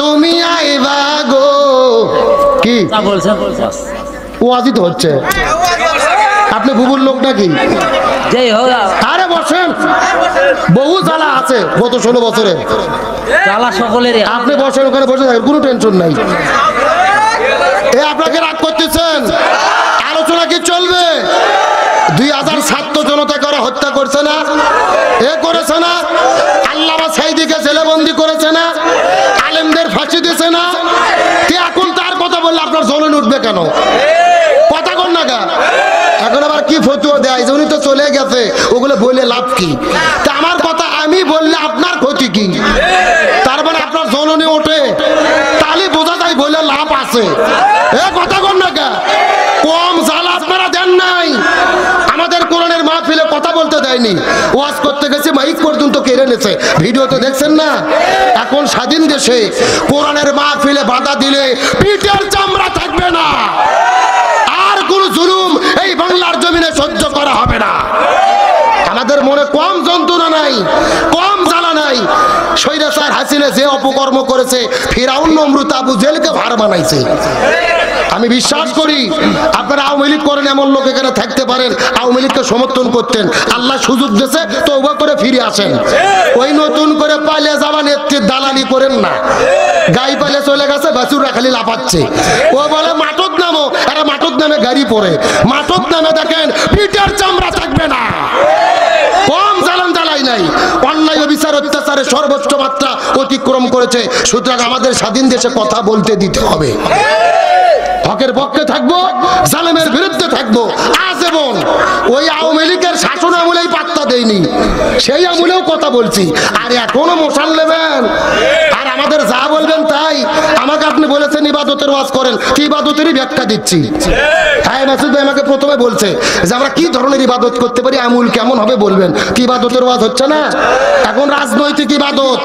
তুমি আইবা গো কি ওয়াজি তো হচ্ছে আপনি বুবুর লোক নাকি যাই হোক আরে বসেন বহু জ্বালা আছে গত 16 বছরে জ্বালা সকলেরই আপনি বসেন ওখানে বসে থাকেন কোনো টেনশন নাই এ আপনাকে রাগ করতেছেন আলোচনা কি চলবে 2000 ছাত্র জনতা করে হত্যা করছে না এ করেছে না আল্লামা সাইদিকে জেলবন্দি করেছে না আলেমদের ফাঁসি দিয়েছে না এখন তার কথা বললে আপনার জ্বলন উঠবে কেন কথা কর না গা এখন আবার কি ফতুয়া দেয় যে উনি তো চলে গেছে ওগুলো বলে লাভ কি তা আমার কথা আমি বললে আপনার ক্ষতি কি তার মানে আপনার জ্বলনে ওঠে তাহলে বোঝা যায় বলে লাভ আছে এ কথা কর না গা কম জ্বালা আপনারা দেন নাই আমাদের কোরআনের মাহফিলে কথা বলতে দেয়নি ওয়াজ করতে গেছে মাইক পর্যন্ত কেড়ে নিয়েছে ভিডিও তো দেখছেন না এখন স্বাধীন দেশে কোরআনের মাহফিলে বাধা দিলে পিঠের চামড়া থাকবে না আর কোন জুলুম এই বাংলার জমিনে সহ্য করা হবে না আমাদের মনে কম যন্ত্রণা নাই কম জ্বালা নাই স্বৈরাচার হাসিনা যে অপকর্ম করেছে ফিরাউন নমরুদ আবু জেলকে ভার বানাইছে আমি বিশ্বাস করি আপনারা আওয়ামী লীগ করেন এমন লোক এখানে থাকতে পারেন আওয়ামী লীগকে সমর্থন করতেন আল্লাহ সুযোগ দিয়েছে তওবা করে ফিরে আসেন ওই নতুন করে পালিয়ে যাওয়া নেত্রীর দালালি করেন না গাই পালে চলে গেছে বাছুরা খালি লাফাচ্ছে ও বলে মাটক নামো আরে মাটক নামে গাড়ি পড়ে মাটক নামে দেখেন পিঠের চামড়া থাকবে না কম জ্বালান জ্বালাই নাই অন্যায় বিচার অত্যাচারে সর্বোচ্চ মাত্রা অতিক্রম করেছে সুতরাং আমাদের স্বাধীন দেশে কথা বলতে দিতে হবে হকের পক্ষে থাকবো জালেমের বিরুদ্ধে থাকবো আজীবন ওই আওয়ামী লীগের শাসন আমলেই পাত্তা দেয়নি সেই আমলেও কথা বলছি আর এখনো মশাল নেবেন আর আমাদের যা বলবেন তাই আমাকে আপনি বলেছেন ইবাদতের ওয়াজ করেন কি ইবাদতেরই ব্যাখ্যা দিচ্ছি হ্যাঁ মাসুদ ভাই আমাকে প্রথমে বলছে যে আমরা কি ধরনের ইবাদত করতে পারি আমল কেমন হবে বলবেন কি ইবাদতের ওয়াজ হচ্ছে না এখন রাজনৈতিক ইবাদত